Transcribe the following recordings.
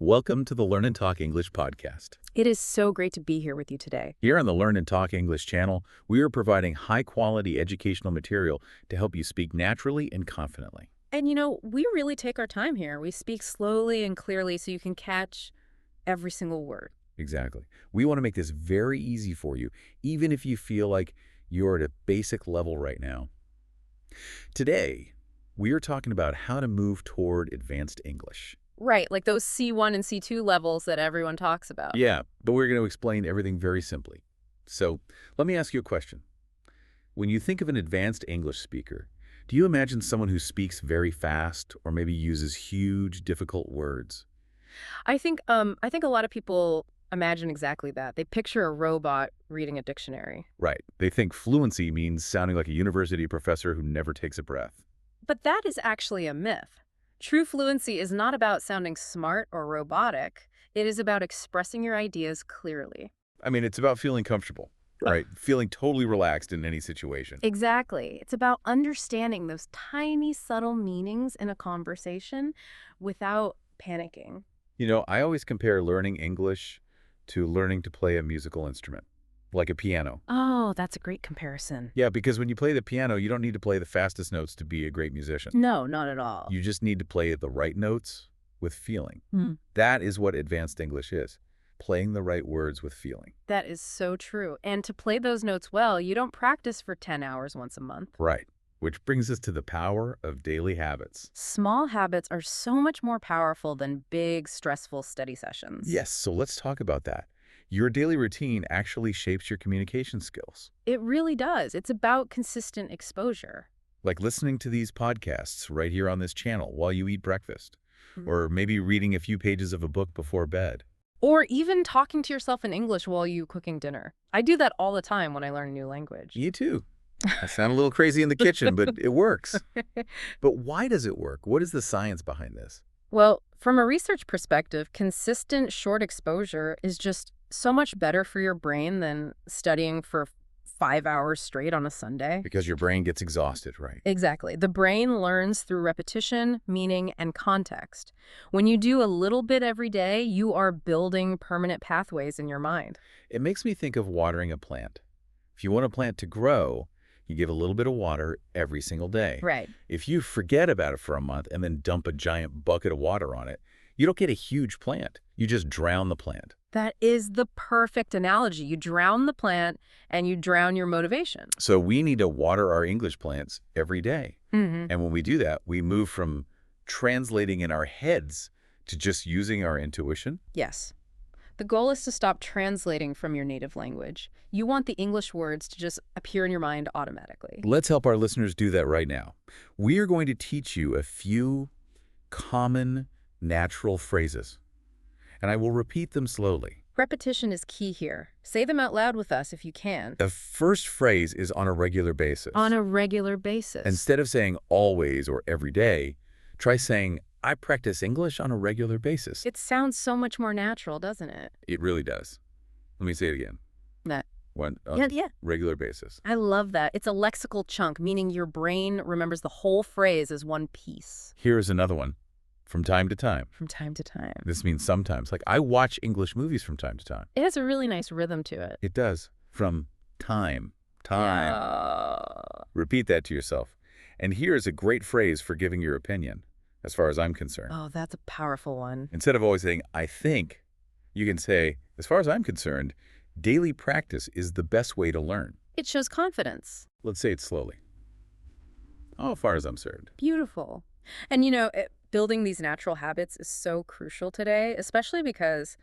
Welcome to the Learn and Talk English podcast. It is so great to be here with you today. Here on the Learn and Talk English channel, we are providing high-quality educational material to help you speak naturally and confidently. And we really take our time here. We speak slowly and clearly so you can catch every single word. Exactly. We want to make this very easy for you, even if you feel like you're at a basic level right now. Today, we are talking about how to move toward advanced English. Right, like those C1 and C2 levels that everyone talks about. Yeah, but we're going to explain everything very simply. So, let me ask you a question. When you think of an advanced English speaker, do you imagine someone who speaks very fast or maybe uses huge, difficult words? I think a lot of people imagine exactly that. They picture a robot reading a dictionary. Right. They think fluency means sounding like a university professor who never takes a breath. But that is actually a myth. True fluency is not about sounding smart or robotic. It is about expressing your ideas clearly. I mean, it's about feeling comfortable, right? Feeling totally relaxed in any situation. Exactly. It's about understanding those tiny, subtle meanings in a conversation without panicking. You know, I always compare learning English to learning to play a musical instrument, like a piano. Oh, that's a great comparison. Yeah, because when you play the piano, you don't need to play the fastest notes to be a great musician. No, not at all. You just need to play the right notes with feeling. Hmm. That is what advanced English is, playing the right words with feeling. That is so true. And to play those notes well, you don't practice for 10 hours once a month. Right, which brings us to the power of daily habits. Small habits are so much more powerful than big, stressful study sessions. Yes, so let's talk about that. Your daily routine actually shapes your communication skills. It really does. It's about consistent exposure. Like listening to these podcasts right here on this channel while you eat breakfast, or maybe reading a few pages of a book before bed. Or even talking to yourself in English while you cooking dinner. I do that all the time when I learn a new language. You too. I sound a little crazy in the kitchen, but it works. But why does it work? What is the science behind this? Well, from a research perspective, consistent short exposure is just so much better for your brain than studying for 5 hours straight on a Sunday. Because your brain gets exhausted, right? Exactly. The brain learns through repetition, meaning, and context. When you do a little bit every day, you are building permanent pathways in your mind. It makes me think of watering a plant. If you want a plant to grow, you give a little bit of water every single day. Right. If you forget about it for a month and then dump a giant bucket of water on it, you don't get a huge plant. You just drown the plant. That is the perfect analogy. You drown the plant and you drown your motivation. So we need to water our English plants every day. Mm-hmm. And when we do that, we move from translating in our heads to just using our intuition. Yes. The goal is to stop translating from your native language. You want the English words to just appear in your mind automatically. Let's help our listeners do that right now. We are going to teach you a few common, natural phrases, and I will repeat them slowly. Repetition is key here. Say them out loud with us if you can. The first phrase is on a regular basis. On a regular basis. Instead of saying always or every day, try saying, I practice English on a regular basis. It sounds so much more natural, doesn't it? It really does. Let me say it again. That. On Yeah. regular basis. I love that. It's a lexical chunk, meaning your brain remembers the whole phrase as one piece. Here's another one. From time to time. From time to time. This means sometimes. Like, I watch English movies from time to time. It has a really nice rhythm to it. It does. From time. Yeah. Repeat that to yourself. And here's a great phrase for giving your opinion, as far as I'm concerned. Oh, that's a powerful one. Instead of always saying, I think, you can say, as far as I'm concerned, daily practice is the best way to learn. It shows confidence. Let's say it slowly. As far as I'm concerned. Beautiful. And building these natural habits is so crucial today, especially because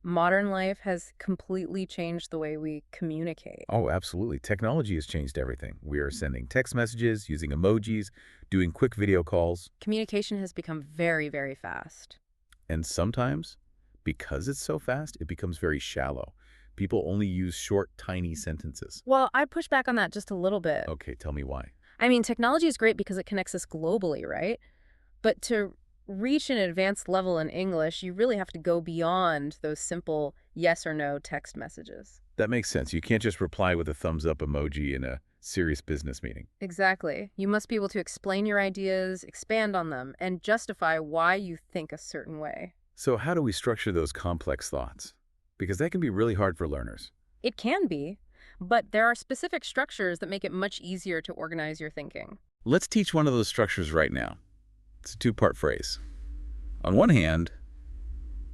modern life has completely changed the way we communicate. Oh, absolutely. Technology has changed everything. We are sending text messages, using emojis, doing quick video calls. Communication has become very, very fast. And sometimes, because it's so fast, it becomes very shallow. People only use short, tiny sentences. Well, I push back on that just a little bit. Okay, tell me why. I mean, technology is great because it connects us globally, right? But to reach an advanced level in English, you really have to go beyond those simple yes or no text messages. That makes sense. You can't just reply with a thumbs up emoji in a serious business meeting. Exactly. You must be able to explain your ideas, expand on them, and justify why you think a certain way. So how do we structure those complex thoughts? Because that can be really hard for learners. It can be, but there are specific structures that make it much easier to organize your thinking. Let's teach one of those structures right now. It's a two-part phrase. On one hand,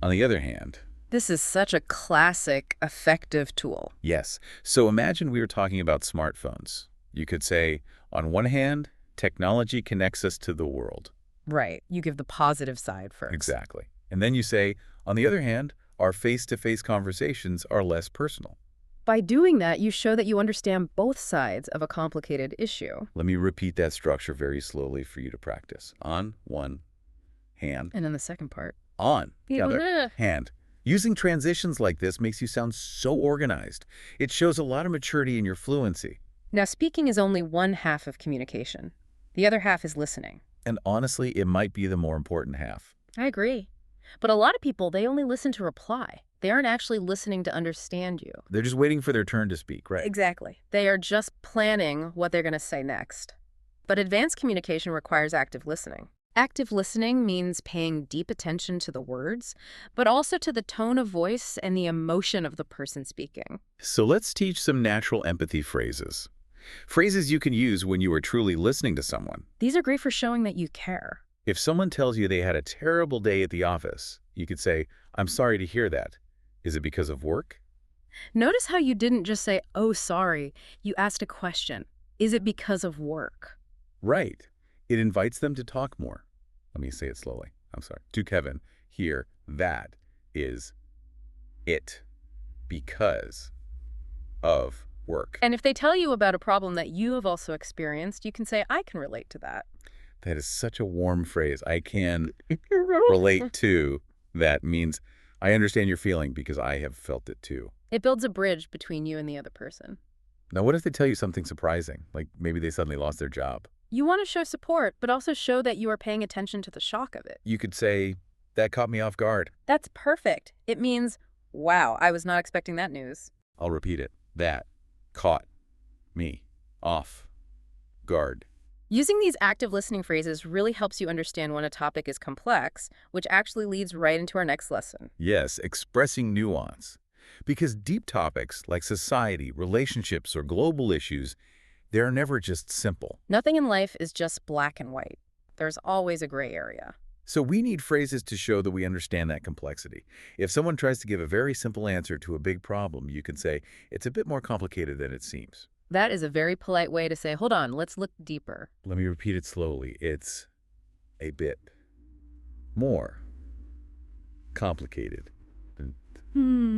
on the other hand. This is such a classic, effective tool. Yes. So imagine we were talking about smartphones. You could say, on one hand, technology connects us to the world. Right. You give the positive side first. Exactly. And then you say, on the other hand, our face-to-face conversations are less personal. By doing that, you show that you understand both sides of a complicated issue. Let me repeat that structure very slowly for you to practice. On one hand. And then the second part. On the other Yeah. hand. Using transitions like this makes you sound so organized. It shows a lot of maturity in your fluency. Now, speaking is only one half of communication. The other half is listening. And honestly, it might be the more important half. I agree. But a lot of people, they only listen to reply. They aren't actually listening to understand you. They're just waiting for their turn to speak, right? Exactly. They are just planning what they're going to say next. But advanced communication requires active listening. Active listening means paying deep attention to the words, but also to the tone of voice and the emotion of the person speaking. So let's teach some natural empathy phrases. Phrases you can use when you are truly listening to someone. These are great for showing that you care. If someone tells you they had a terrible day at the office, you could say, I'm sorry to hear that. Is it because of work? Notice how you didn't just say, oh, sorry. You asked a question. Is it because of work? Right. It invites them to talk more. Let me say it slowly. I'm sorry. To Kevin, here, that is it because of work. And if they tell you about a problem that you have also experienced, you can say, I can relate to that. That is such a warm phrase. I can relate to. That means I understand your feeling because I have felt it too. It builds a bridge between you and the other person. Now, what if they tell you something surprising? Like maybe they suddenly lost their job. You want to show support, but also show that you are paying attention to the shock of it. You could say, that caught me off guard. That's perfect. It means, wow, I was not expecting that news. I'll repeat it. That caught me off guard. Using these active listening phrases really helps you understand when a topic is complex, which actually leads right into our next lesson. Yes, expressing nuance. Because deep topics like society, relationships, or global issues, they're never just simple. Nothing in life is just black and white. There's always a gray area. So we need phrases to show that we understand that complexity. If someone tries to give a very simple answer to a big problem, you can say, it's a bit more complicated than it seems. That is a very polite way to say, hold on, let's look deeper. Let me repeat it slowly. It's a bit more complicated than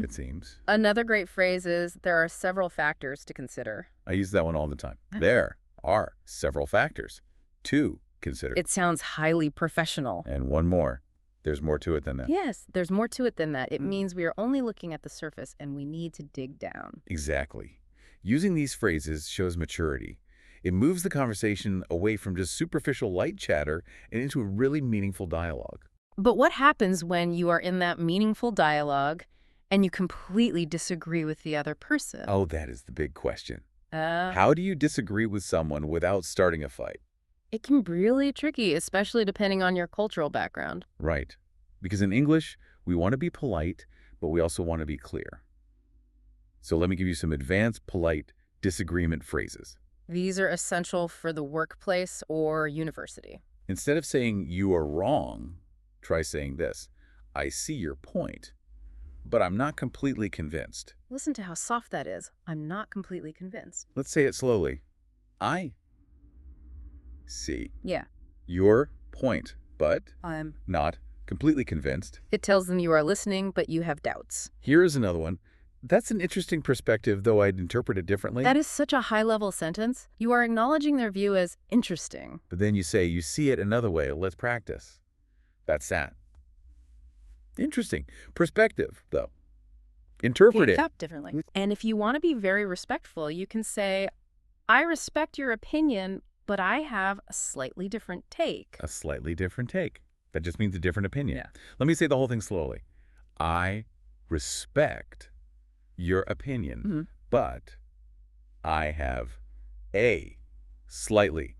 it seems. Another great phrase is, there are several factors to consider. I use that one all the time. There are several factors to consider. It sounds highly professional. And one more. There's more to it than that. Yes, there's more to it than that. It means we are only looking at the surface and we need to dig down. Exactly. Using these phrases shows maturity. It moves the conversation away from just superficial light chatter and into a really meaningful dialogue. But what happens when you are in that meaningful dialogue and you completely disagree with the other person? Oh, that is the big question. Uh, How do you disagree with someone without starting a fight? It can be really tricky, especially depending on your cultural background. Right. Because in English, we want to be polite, but we also want to be clear. So let me give you some advanced, polite disagreement phrases. These are essential for the workplace or university. Instead of saying, you are wrong, try saying this. I see your point, but I'm not completely convinced. Listen to how soft that is. I'm not completely convinced. Let's say it slowly. I see Yeah. your point, but I'm. not completely convinced. It tells them you are listening, but you have doubts. Here is another one. That's an interesting perspective, though I'd interpret it differently. That is such a high-level sentence. You are acknowledging their view as interesting. But then you say, you see it another way. Let's practice. That's that. Interesting. Perspective, though. Interpret it. Up differently. And if you want to be very respectful, you can say, I respect your opinion, but I have a slightly different take. A slightly different take. That just means a different opinion. Yeah. Let me say the whole thing slowly. I respect your opinion, but I have a slightly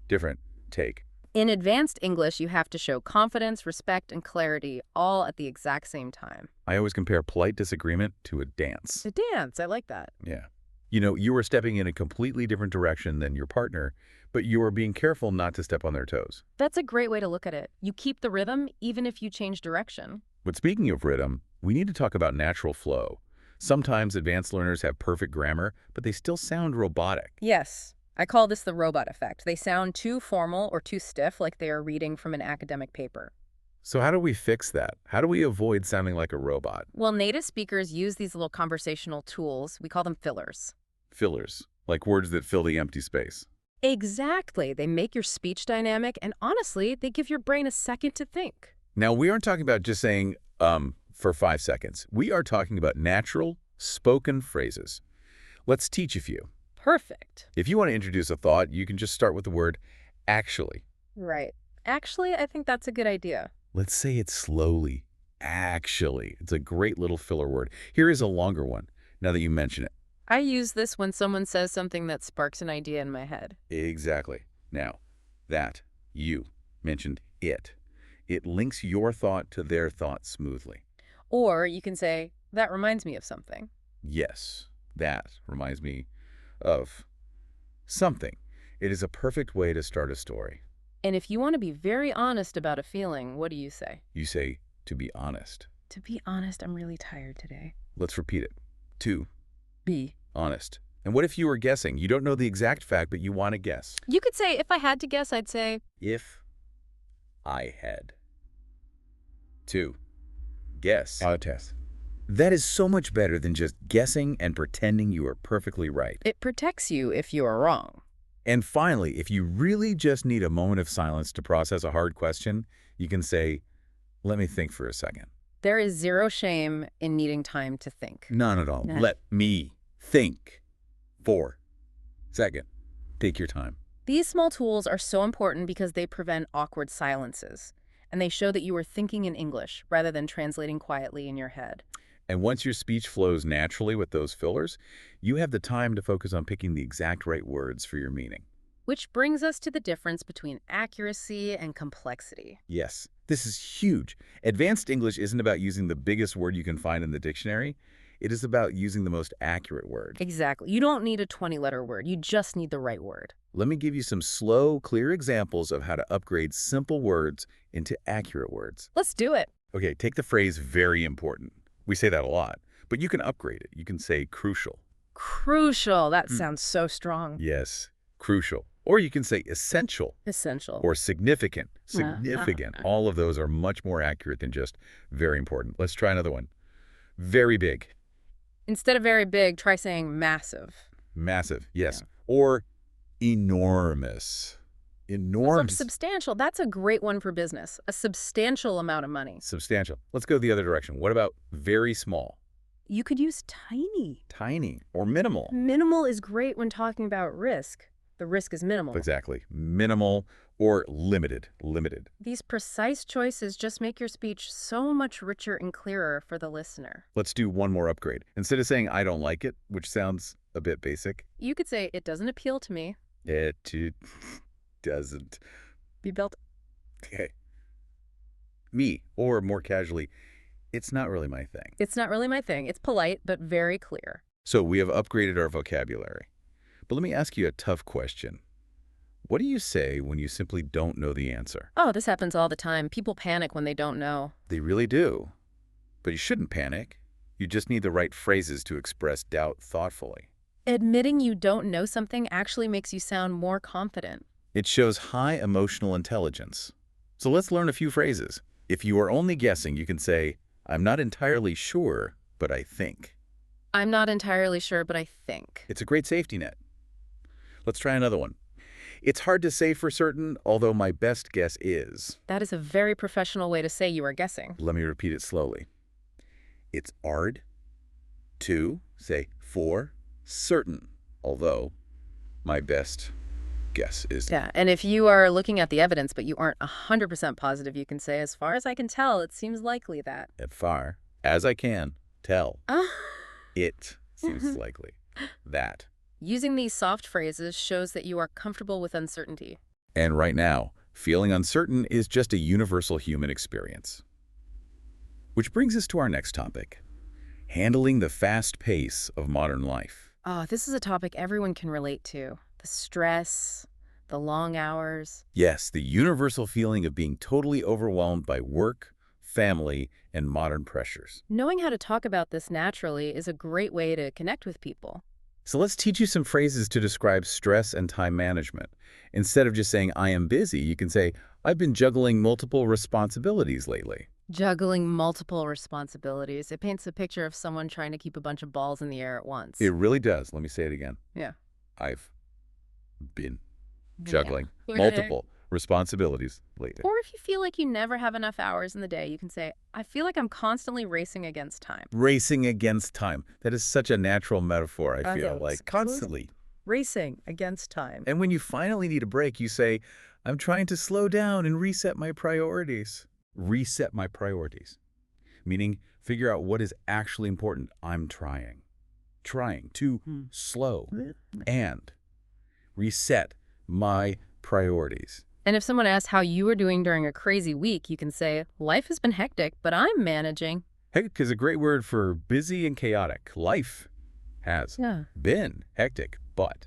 different take. In advanced English, you have to show confidence, respect, and clarity all at the exact same time. I always compare polite disagreement to a dance. A dance, I like that. Yeah. You are stepping in a completely different direction than your partner, but you are being careful not to step on their toes. That's a great way to look at it. You keep the rhythm even if you change direction. But speaking of rhythm, we need to talk about natural flow. Sometimes advanced learners have perfect grammar, but they still sound robotic. Yes. I call this the robot effect. They sound too formal or too stiff, like they are reading from an academic paper. So how do we fix that? How do we avoid sounding like a robot? Well, native speakers use these little conversational tools. We call them fillers. Fillers, like words that fill the empty space. Exactly. They make your speech dynamic, and honestly, they give your brain a second to think. Now, we aren't talking about just saying, for 5 seconds. We are talking about natural, spoken phrases. Let's teach a few. Perfect. If you want to introduce a thought, you can just start with the word actually. Right. Actually, I think that's a good idea. Let's say it slowly. Actually. It's a great little filler word. Here is a longer one, now that you mention it. I use this when someone says something that sparks an idea in my head. Exactly. Now, that you mentioned it. It links your thought to their thought smoothly. Or you can say, that reminds me of something. Yes, that reminds me of something. It is a perfect way to start a story. And if you want to be very honest about a feeling, what do you say? You say, to be honest. To be honest, I'm really tired today. Let's repeat it. To Be honest. And what if you were guessing? You don't know the exact fact, but you want to guess. You could say, if I had to guess, I'd say, If I had to guess. Test. That is so much better than just guessing and pretending you are perfectly right. it protects you if you are wrong. And finally, if you really just need a moment of silence to process a hard question, you can say, let me think for a second. There is zero shame in needing time to think. None at all. None. Let me think for a second. Take your time. These small tools are so important because they prevent awkward silences, and they show that you are thinking in English rather than translating quietly in your head. And once your speech flows naturally with those fillers, you have the time to focus on picking the exact right words for your meaning. Which brings us to the difference between accuracy and complexity. Yes, this is huge. Advanced English isn't about using the biggest word you can find in the dictionary. It is about using the most accurate word. Exactly. You don't need a 20-letter word. You just need the right word. Let me give you some slow, clear examples of how to upgrade simple words into accurate words. Let's do it. Okay, take the phrase very important. We say that a lot, but you can upgrade it. You can say crucial. Crucial. That sounds so strong. Yes, crucial. Or you can say essential Essential. or significant. Significant. All of those are much more accurate than just very important. Let's try another one. Very big. Instead of very big, try saying massive. Massive, yes. Yeah. Or enormous. Enormous. Substantial. That's a great one for business. A substantial amount of money. Substantial. Let's go the other direction. What about very small? You could use tiny. Tiny or minimal. Minimal is great when talking about risk. The risk is minimal. Exactly. Minimal or limited. Limited. These precise choices just make your speech so much richer and clearer for the listener. Let's do one more upgrade. Instead of saying I don't like it, which sounds a bit basic, You could say, it doesn't appeal to me. it doesn't. Be built. Okay. Me, or more casually, it's not really my thing. It's not really my thing. It's polite, but very clear. So we have upgraded our vocabulary. But let me ask you a tough question. What do you say when you simply don't know the answer? Oh, this happens all the time. People panic when they don't know. They really do. But you shouldn't panic. You just need the right phrases to express doubt thoughtfully. Admitting you don't know something actually makes you sound more confident. It shows high emotional intelligence. So let's learn a few phrases. If you are only guessing, you can say, I'm not entirely sure, but I think. I'm not entirely sure, but I think. It's a great safety net. Let's try another one. It's hard to say for certain, although my best guess is. That is a very professional way to say you are guessing. Let me repeat it slowly. It's hard to say for certain, although my best guess is. Yeah, and if you are looking at the evidence but you aren't 100% positive, you can say, as far as I can tell, it seems likely that. As far as I can tell, Ah. it seems likely that. Using these soft phrases shows that you are comfortable with uncertainty. And right now, Feeling uncertain is just a universal human experience. Which brings us to our next topic, handling the fast pace of modern life. Oh, this is a topic everyone can relate to. The stress, the long hours. Yes, the universal feeling of being totally overwhelmed by work, family, and modern pressures. Knowing how to talk about this naturally is a great way to connect with people. So let's teach you some phrases to describe stress and time management. Instead of just saying, I am busy, you can say, I've been juggling multiple responsibilities lately. Juggling multiple responsibilities. It paints a picture of someone trying to keep a bunch of balls in the air at once. It really does. Let me say it again. Yeah. I've been Yeah. juggling multiple responsibilities lately. Or if you feel like you never have enough hours in the day, you can say, I feel like I'm constantly racing against time. Racing against time. That is such a natural metaphor, I feel, it's like constantly. Racing against time. And when you finally need a break, you say, I'm trying to slow down and reset my priorities. Reset my priorities. Meaning, figure out what is actually important. I'm trying. Trying to slow and reset my priorities. And if someone asks how you are doing during a crazy week, you can say, life has been hectic, but I'm managing. Hectic is a great word for busy and chaotic. Life has Yeah. been hectic, but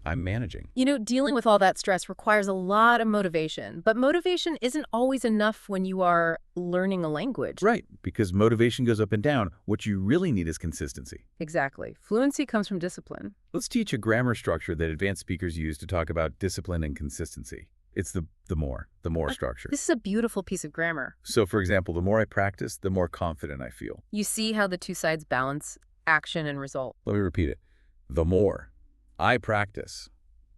I'm managing. You know, dealing with all that stress requires a lot of motivation, but motivation isn't always enough when you are learning a language. Right, because motivation goes up and down. What you really need is consistency. Exactly. Fluency comes from discipline. Let's teach a grammar structure that advanced speakers use to talk about discipline and consistency. It's the more structure. This is a beautiful piece of grammar. So, for example, the more I practice, the more confident I feel. You see how the two sides balance action and result. Let me repeat it. The more I practice,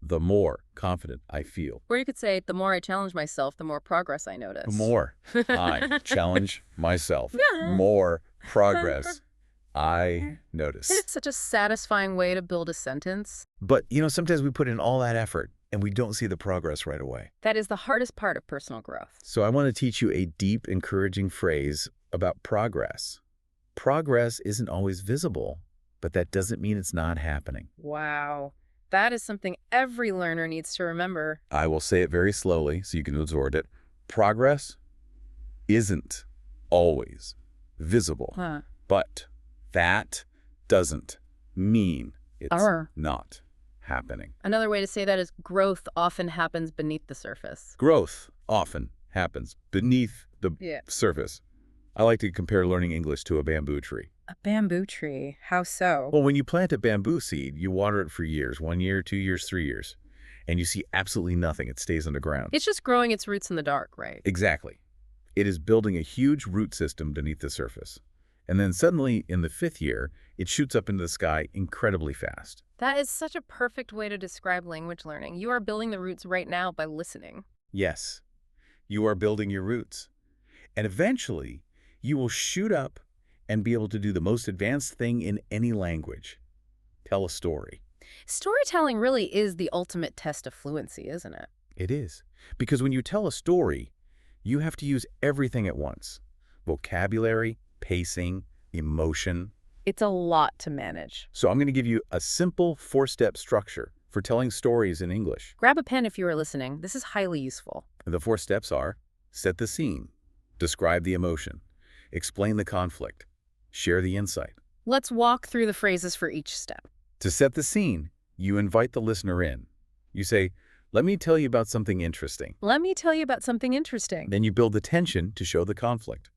the more confident I feel. Or you could say, the more I challenge myself, the more progress I notice. The more I challenge myself, more progress I notice. It's such a satisfying way to build a sentence. But, sometimes we put in all that effort and we don't see the progress right away. That is the hardest part of personal growth. So I want to teach you a deep, encouraging phrase about progress. Progress isn't always visible, but that doesn't mean it's not happening. Wow. That is something every learner needs to remember. I will say it very slowly so you can absorb it. Progress isn't always visible, but that doesn't mean it's not happening. Another way to say that is growth often happens beneath the surface. Growth often happens beneath the surface. I like to compare learning English to a bamboo tree. A bamboo tree? How so? Well, when you plant a bamboo seed, you water it for years, 1 year, 2 years, 3 years, and you see absolutely nothing. It stays underground. It's just growing its roots in the dark, right? Exactly. It is building a huge root system beneath the surface. And then suddenly, in the 5th year, it shoots up into the sky incredibly fast. That is such a perfect way to describe language learning. You are building the roots right now by listening. Yes, you are building your roots. And eventually, you will shoot up and be able to do the most advanced thing in any language. Tell a story. Storytelling really is the ultimate test of fluency, isn't it? It is. Because when you tell a story, you have to use everything at once. Vocabulary, pacing, emotion. It's a lot to manage. So I'm going to give you a simple 4-step structure for telling stories in English. Grab a pen if you are listening. This is highly useful. The 4 steps are: set the scene, describe the emotion, explain the conflict, share the insight. Let's walk through the phrases for each step. To set the scene, you invite the listener in. You say, let me tell you about something interesting. Let me tell you about something interesting. Then you build the tension to show the conflict.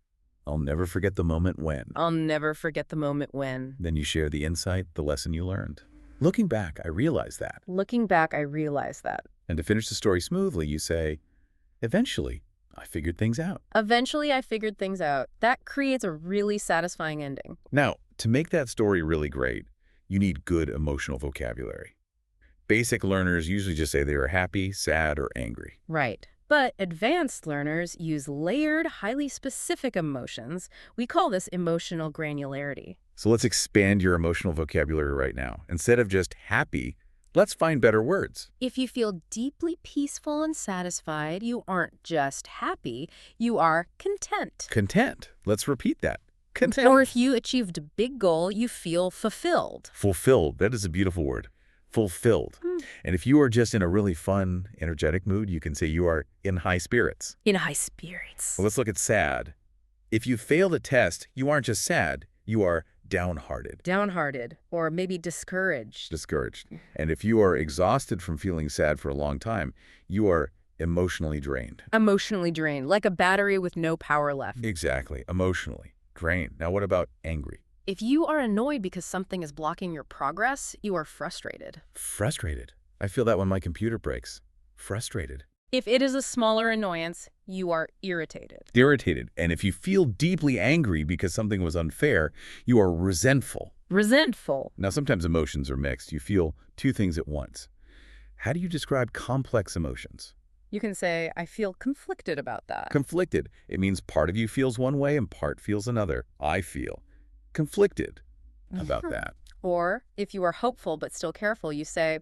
I'll never forget the moment when. I'll never forget the moment when. Then you share the insight, the lesson you learned. Looking back, I realized that. Looking back, I realized that. And to finish the story smoothly, you say, eventually, I figured things out. Eventually, I figured things out. That creates a really satisfying ending. Now, to make that story really great, you need good emotional vocabulary. Basic learners usually just say they are happy, sad, or angry. Right. But advanced learners use layered, highly specific emotions. We call this emotional granularity. So let's expand your emotional vocabulary right now. Instead of just happy, let's find better words. If you feel deeply peaceful and satisfied, you aren't just happy, you are content. Content. Let's repeat that. Content. Or if you achieved a big goal, you feel fulfilled. Fulfilled. That is a beautiful word. fulfilled. And if you are just in a really fun, energetic mood, you can say you are in high spirits. In high spirits. Well, let's look at sad. If you failed a test, you aren't just sad, you are downhearted, Downhearted, or maybe discouraged. discouraged. And if you are exhausted from feeling sad for a long time, you are emotionally drained. Emotionally drained, like a battery with no power left. Exactly, emotionally drained. Now what about angry? If you are annoyed because something is blocking your progress, you are frustrated. Frustrated. I feel that when my computer breaks. Frustrated. If it is a smaller annoyance, you are irritated. Irritated. And if you feel deeply angry because something was unfair, you are resentful. Resentful. Now, sometimes emotions are mixed. You feel two things at once. How do you describe complex emotions? You can say, I feel conflicted about that. Conflicted. It means part of you feels one way and part feels another. I feel conflicted about that. Or, if you are hopeful but still careful, you say,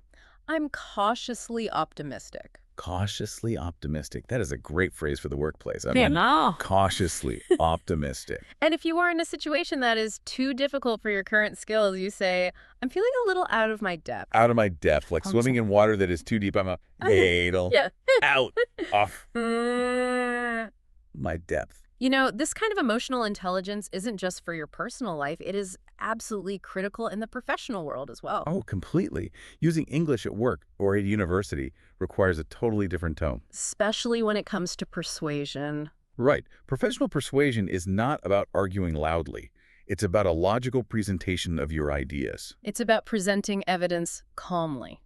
I'm cautiously optimistic. Cautiously optimistic. That is a great phrase for the workplace. No. Cautiously optimistic. And if you are in a situation that is too difficult for your current skills, you say, I'm feeling a little out of my depth. Out of my depth, like swimming in water that is too deep. I'm a ladle. Yeah. Out. Off You my depth. know, this kind of emotional intelligence isn't just for your personal life. It is absolutely critical in the professional world as well. Oh, completely. Using English at work or at university requires a totally different tone. Especially when it comes to persuasion. Right. Professional persuasion is not about arguing loudly. It's about a logical presentation of your ideas. It's about presenting evidence calmly.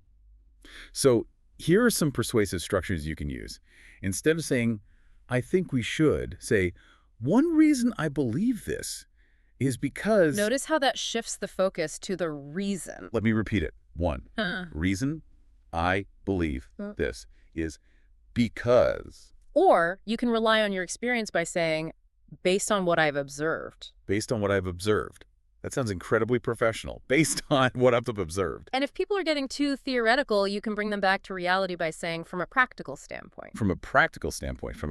So here are some persuasive structures you can use. Instead of saying, I think we should, say, one reason I believe this is because... Notice how that shifts the focus to the reason. Let me repeat it. One, reason I believe this is because... Or you can rely on your experience by saying, based on what I've observed. Based on what I've observed. That sounds incredibly professional. Based on what I've observed. And if people are getting too theoretical, you can bring them back to reality by saying, from a practical standpoint. From a practical standpoint.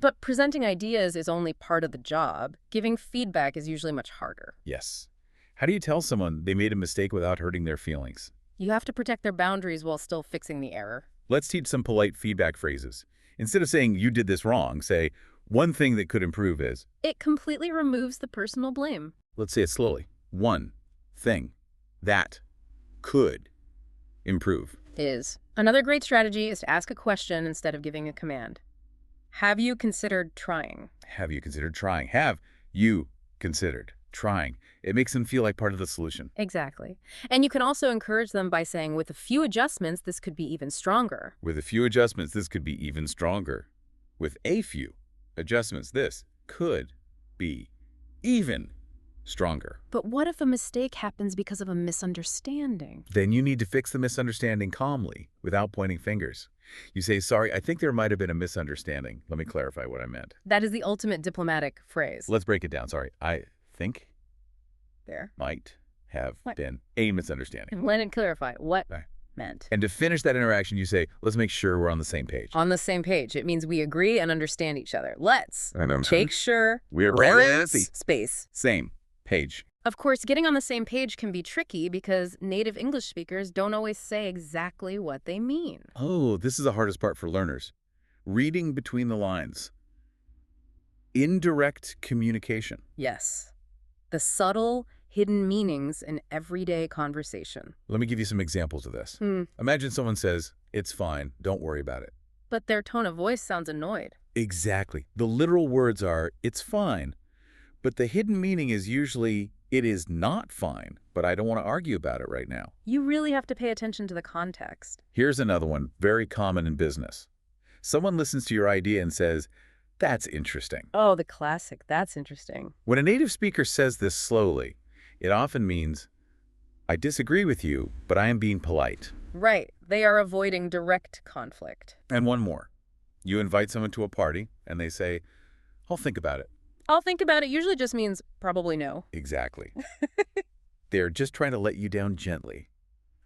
But presenting ideas is only part of the job. Giving feedback is usually much harder. Yes. How do you tell someone they made a mistake without hurting their feelings? You have to protect their boundaries while still fixing the error. Let's teach some polite feedback phrases. Instead of saying, you did this wrong, say, one thing that could improve is... It completely removes the personal blame. Let's say it slowly. One thing that could improve. Another great strategy is to ask a question instead of giving a command. Have you considered trying? Have you considered trying? Have you considered trying? It makes them feel like part of the solution. Exactly. And you can also encourage them by saying, with a few adjustments, this could be even stronger. With a few adjustments, this could be even stronger. With a few adjustments, this could be even stronger. But what if a mistake happens because of a misunderstanding? Then you need to fix the misunderstanding calmly, without pointing fingers. You say, sorry, I think there might have been a misunderstanding. Let me clarify what I meant. That is the ultimate diplomatic phrase. Let's break it down. Sorry, I think There. might have been a misunderstanding. Let it clarify what Okay. meant. And to finish that interaction, you say, let's make sure we're on the same page. On the same page. It means we agree and understand each other. Let's And make sure we're space. Same page. Of course, getting on the same page can be tricky because native English speakers don't always say exactly what they mean. Oh, this is the hardest part for learners. Reading between the lines. Indirect communication. Yes. The subtle, hidden meanings in everyday conversation. Let me give you some examples of this. Imagine someone says, it's fine, don't worry about it. But their tone of voice sounds annoyed. Exactly. The literal words are, it's fine. But the hidden meaning is usually, it is not fine, but I don't want to argue about it right now. You really have to pay attention to the context. Here's another one, very common in business. Someone listens to your idea and says, that's interesting. Oh, the classic. That's interesting. When a native speaker says this slowly, it often means, I disagree with you, but I am being polite. Right. They are avoiding direct conflict. And one more. You invite someone to a party, and they say, I'll think about it. I'll think about it usually just means probably no. Exactly. They're just trying to let you down gently.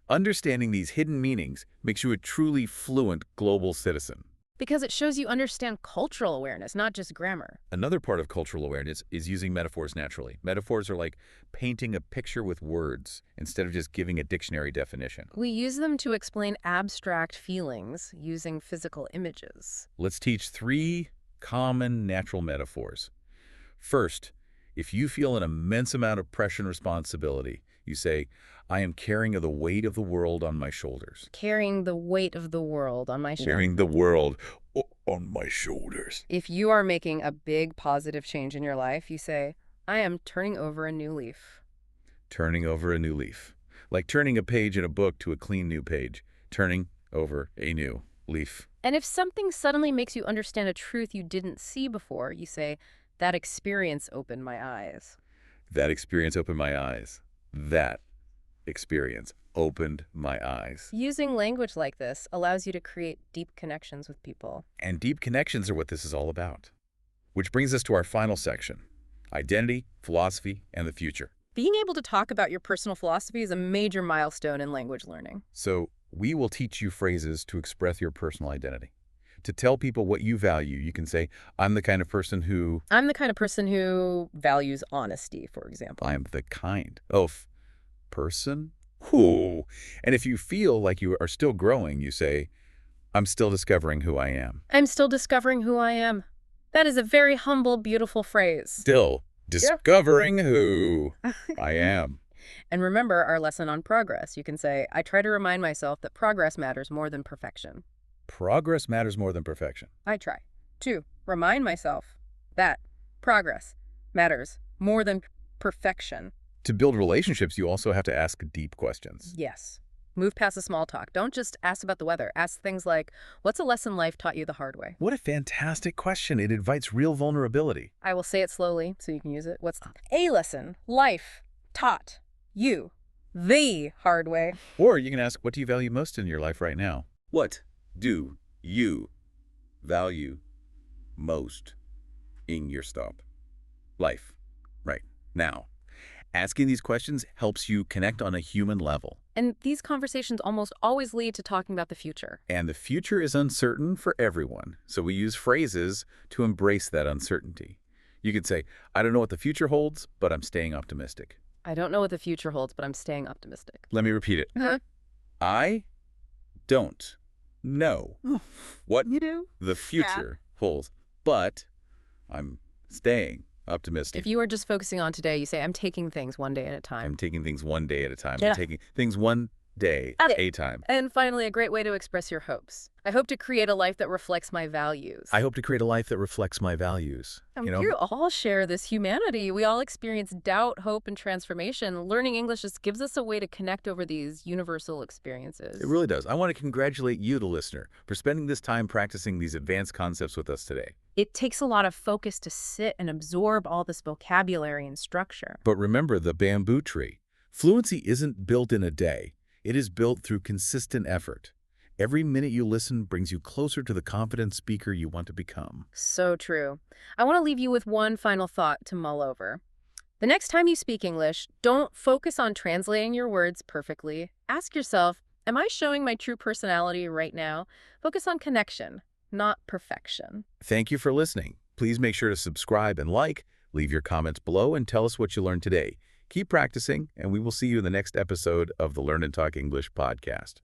Understanding these hidden meanings makes you a truly fluent global citizen. Because it shows you understand cultural awareness, not just grammar. Another part of cultural awareness is using metaphors naturally. Metaphors are like painting a picture with words instead of just giving a dictionary definition. We use them to explain abstract feelings using physical images. Let's teach 3 common natural metaphors. First, if you feel an immense amount of pressure and responsibility, you say, I am carrying the weight of the world on my shoulders. Carrying the weight of the world on my shoulders. Carrying the world on my shoulders. If you are making a big positive change in your life, you say, I am turning over a new leaf. Turning over a new leaf. Like turning a page in a book to a clean new page. Turning over a new leaf. And if something suddenly makes you understand a truth you didn't see before, you say, that experience opened my eyes. That experience opened my eyes. That experience opened my eyes. Using language like this allows you to create deep connections with people. And deep connections are what this is all about. Which brings us to our final section, identity, philosophy, and the future. Being able to talk about your personal philosophy is a major milestone in language learning. So we will teach you phrases to express your personal identity. To tell people what you value, you can say, I'm the kind of person who... I'm the kind of person who values honesty, for example. I'm the kind of person who... And if you feel like you are still growing, you say, I'm still discovering who I am. I'm still discovering who I am. That is a very humble, beautiful phrase. Still discovering who I am. And remember our lesson on progress. You can say, I try to remind myself that progress matters more than perfection. Progress matters more than perfection. I try to remind myself that progress matters more than perfection. To build relationships, you also have to ask deep questions. Yes. Move past the small talk. Don't just ask about the weather. Ask things like, what's a lesson life taught you the hard way? What a fantastic question. It invites real vulnerability. I will say it slowly so you can use it. What's a lesson life taught you the hard way? Or you can ask, what do you value most in your life right now? What do you value most in your life right now? Asking these questions helps you connect on a human level. And these conversations almost always lead to talking about the future. And the future is uncertain for everyone, so we use phrases to embrace that uncertainty. You could say, I don't know what the future holds, but I'm staying optimistic. I don't know what the future holds, but I'm staying optimistic. Let me repeat it. I don't know what the future holds, but I'm staying optimistic. If you are just focusing on today, you say, I'm taking things one day at a time. I'm taking things one day at a time. Yeah. I'm taking things one day at a time. And finally, a great way to express your hopes. I hope to create a life that reflects my values. I hope to create a life that reflects my values. You all share this humanity. We all experience doubt, hope, and transformation. Learning English just gives us a way to connect over these universal experiences. It really does. I want to congratulate you, the listener, for spending this time practicing these advanced concepts with us today. It takes a lot of focus to sit and absorb all this vocabulary and structure. But remember the bamboo tree. Fluency isn't built in a day. It is built through consistent effort. Every minute you listen brings you closer to the confident speaker you want to become. So true. I want to leave you with one final thought to mull over. The next time you speak English, don't focus on translating your words perfectly. Ask yourself, am I showing my true personality right now? Focus on connection, not perfection. Thank you for listening. Please make sure to subscribe and like, leave your comments below, and tell us what you learned today. Keep practicing, and we will see you in the next episode of the Learn and Talk English podcast.